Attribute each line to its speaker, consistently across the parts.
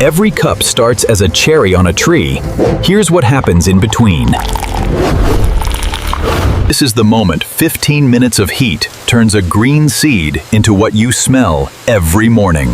Speaker 1: Every cup starts as a cherry on a tree. Here's what happens in between. This is the moment 15 minutes of heat turns a green seed into what you smell every morning.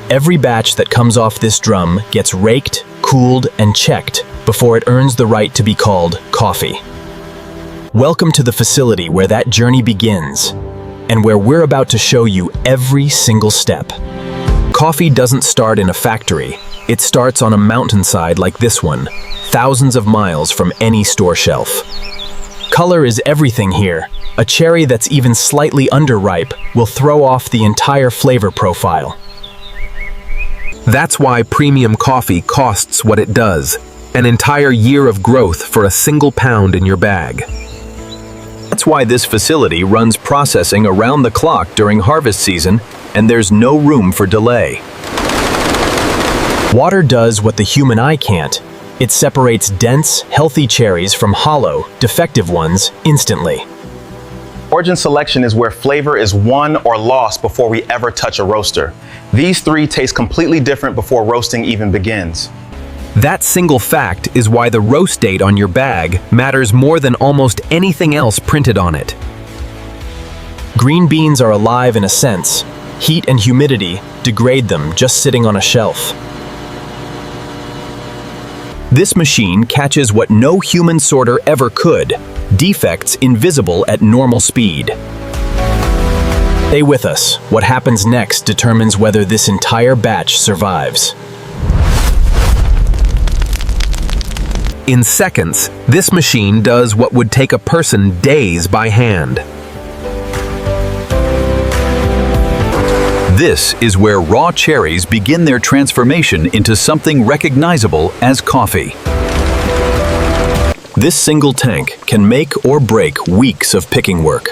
Speaker 1: Every batch that comes off this drum gets raked, cooled, and checked before it earns the right to be called coffee. Welcome to the facility where that journey begins, and where we're about to show you every single step. Coffee doesn't start in a factory. It starts on a mountainside like this one, thousands of miles from any store shelf. Color is everything here. A cherry that's even slightly underripe will throw off the entire flavor profile. That's why premium coffee costs what it does, an entire year of growth for a single pound in your bag. That's why this facility runs processing around the clock during harvest season, and there's no room for delay. Water does what the human eye can't. It separates dense, healthy cherries from hollow, defective ones instantly.
Speaker 2: Origin selection is where flavor is won or lost before we ever touch a roaster. These three taste completely different before roasting even begins.
Speaker 1: That single fact is why the roast date on your bag matters more than almost anything else printed on it. Green beans are alive in a sense. Heat and humidity degrade them just sitting on a shelf. This machine catches what no human sorter ever could, defects invisible at normal speed. Stay with us. What happens next determines whether this entire batch survives. In seconds, this machine does what would take a person days by hand. This is where raw cherries begin their transformation into something recognizable as coffee. This single tank can make or break weeks of picking work.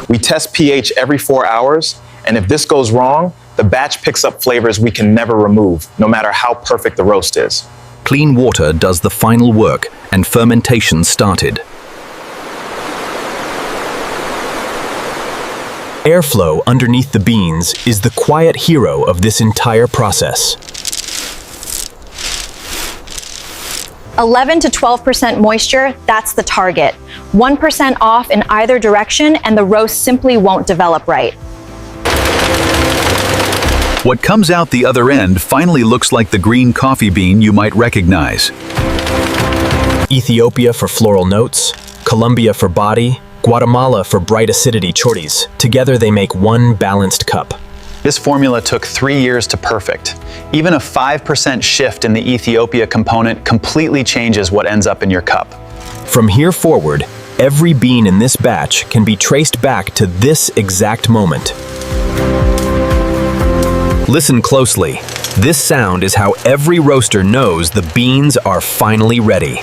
Speaker 2: We test pH every 4 hours, and if this goes wrong, the batch picks up flavors we can never remove, no matter how perfect the roast is.
Speaker 1: Clean water does the final work, and fermentation started. Airflow underneath the beans is the quiet hero of this entire process.
Speaker 3: 11 to 12% moisture, that's the target. 1% off in either direction and the roast simply won't develop right.
Speaker 1: What comes out the other end finally looks like the green coffee bean you might recognize. Ethiopia for floral notes, Colombia for body, Guatemala for bright acidity chorties. Together they make one balanced cup.
Speaker 2: This formula took 3 years to perfect. Even a 5% shift in the Ethiopia component completely changes what ends up in your cup.
Speaker 1: From here forward, every bean in this batch can be traced back to this exact moment. Listen closely. This sound is how every roaster knows the beans are finally ready.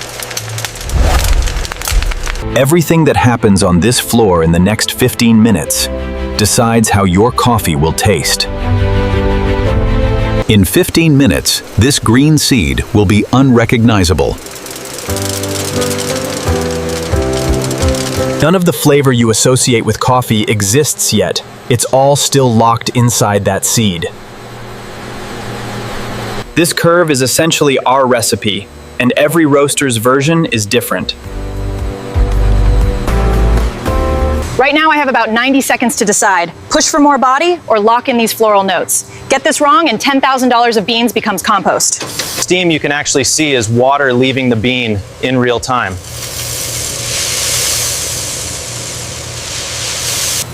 Speaker 1: Everything that happens on this floor in the next 15 minutes decides how your coffee will taste. In 15 minutes, this green seed will be unrecognizable. None of the flavor you associate with coffee exists yet. It's all still locked inside that seed.
Speaker 4: This curve is essentially our recipe, and every roaster's version is different.
Speaker 3: Right now I have about 90 seconds to decide. Push for more body or lock in these floral notes. Get this wrong and $10,000 of beans becomes compost.
Speaker 2: Steam you can actually see is water leaving the bean in real time.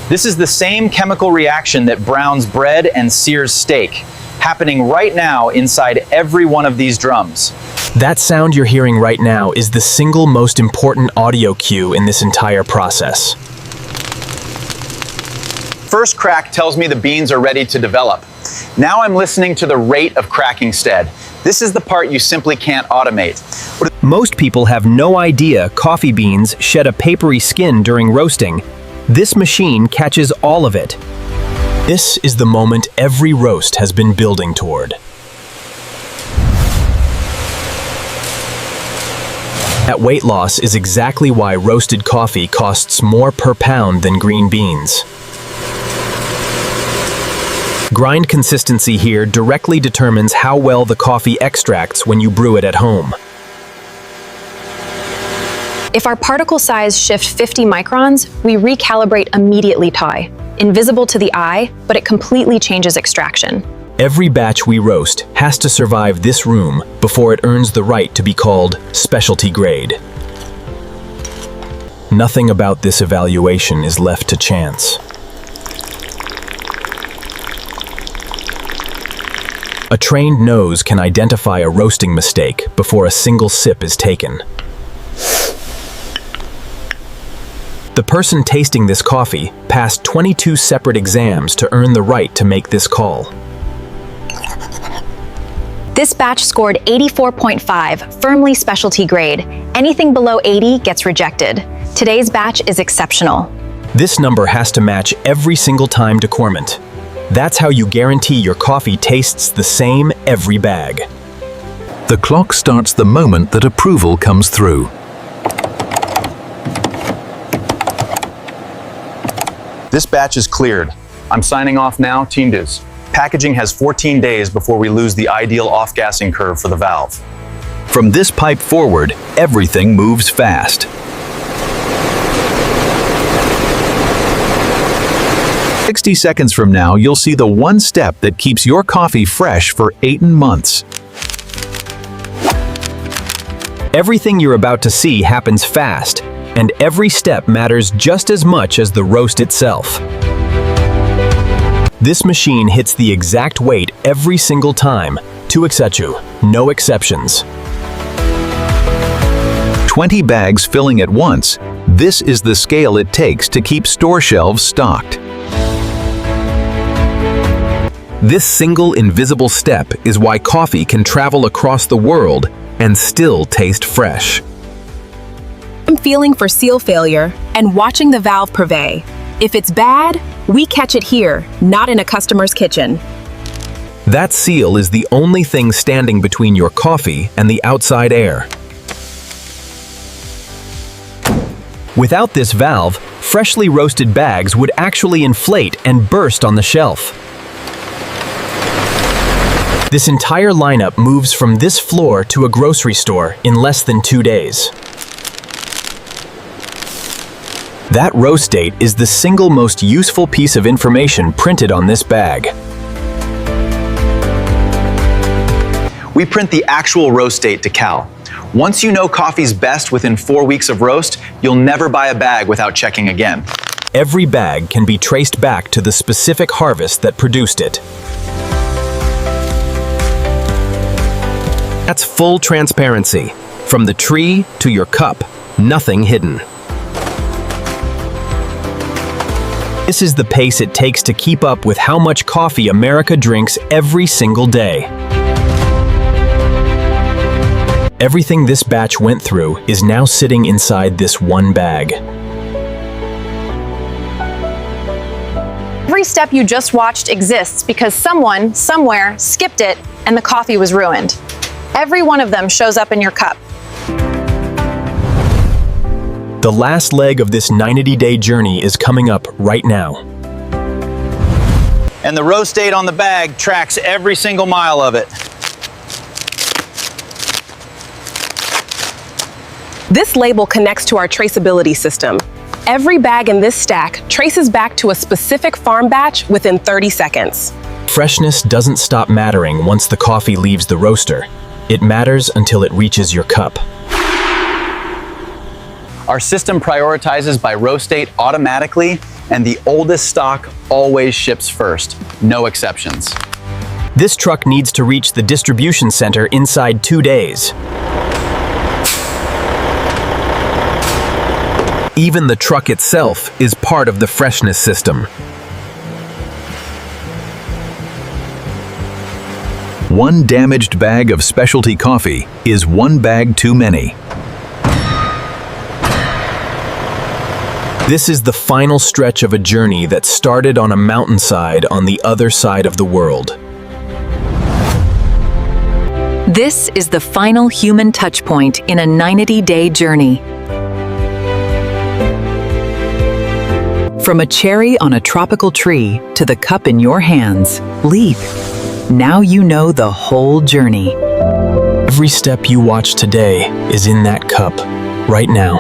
Speaker 2: This is the same chemical reaction that browns bread and sears steak, happening right now inside every one of these drums.
Speaker 1: That sound you're hearing right now is the single most important audio cue in this entire process.
Speaker 2: First crack tells me the beans are ready to develop. Now I'm listening to the rate of cracking stead. This is the part you simply can't automate.
Speaker 1: Most people have no idea coffee beans shed a papery skin during roasting. This machine catches all of it. This is the moment every roast has been building toward. That weight loss is exactly why roasted coffee costs more per pound than green beans. Grind consistency here directly determines how well the coffee extracts when you brew it at home.
Speaker 3: If our particle size shifts 50 microns, we recalibrate immediately tie. Invisible to the eye, but it completely changes extraction.
Speaker 1: Every batch we roast has to survive this room before it earns the right to be called specialty grade. Nothing about this evaluation is left to chance. A trained nose can identify a roasting mistake before a single sip is taken. The person tasting this coffee passed 22 separate exams to earn the right to make this call.
Speaker 3: This batch scored 84.5, firmly specialty grade. Anything below 80 gets rejected. Today's batch is exceptional.
Speaker 1: This number has to match every single time decorment. That's how you guarantee your coffee tastes the same every bag.
Speaker 5: The clock starts the moment that approval comes through.
Speaker 2: This batch is cleared.
Speaker 4: I'm signing off now, Team Dues.
Speaker 2: Packaging has 14 days before we lose the ideal off-gassing curve for the valve.
Speaker 5: From this pipe forward, everything moves fast. 60 seconds from now, you'll see the one step that keeps your coffee fresh for 8 months.
Speaker 1: Everything you're about to see happens fast, and every step matters just as much as the roast itself. This machine hits the exact weight every single time, to etcetera, no exceptions.
Speaker 5: 20 bags filling at once, this is the scale it takes to keep store shelves stocked.
Speaker 1: This single invisible step is why coffee can travel across the world and still taste fresh.
Speaker 6: I'm feeling for seal failure and watching the valve purvey. If it's bad, we catch it here, not in a customer's kitchen.
Speaker 1: That seal is the only thing standing between your coffee and the outside air. Without this valve, freshly roasted bags would actually inflate and burst on the shelf. This entire lineup moves from this floor to a grocery store in less than 2 days. That roast date is the single most useful piece of information printed on this bag.
Speaker 2: We print the actual roast date to Cal. Once you know coffee's best within 4 weeks of roast, you'll never buy a bag without checking again.
Speaker 1: Every bag can be traced back to the specific harvest that produced it. That's full transparency. From the tree to your cup, nothing hidden. This is the pace it takes to keep up with how much coffee America drinks every single day. Everything this batch went through is now sitting inside this one bag.
Speaker 3: Every step you just watched exists because someone, somewhere, skipped it and the coffee was ruined. Every one of them shows up in your cup.
Speaker 1: The last leg of this 90-day journey is coming up right now.
Speaker 2: And the roast date on the bag tracks every single mile of it.
Speaker 6: This label connects to our traceability system. Every bag in this stack traces back to a specific farm batch within 30 seconds.
Speaker 1: Freshness doesn't stop mattering once the coffee leaves the roaster. It matters until it reaches your cup.
Speaker 2: Our system prioritizes by roast date automatically, and the oldest stock always ships first, no exceptions.
Speaker 1: This truck needs to reach the distribution center inside 2 days. Even the truck itself is part of the freshness system.
Speaker 5: One damaged bag of specialty coffee is one bag too many.
Speaker 1: This is the final stretch of a journey that started on a mountainside on the other side of the world.
Speaker 7: This is the final human touchpoint in a 90-day journey. From a cherry on a tropical tree to the cup in your hands, Leap. Now you know the whole journey.
Speaker 1: Every step you watch today is in that cup, right now.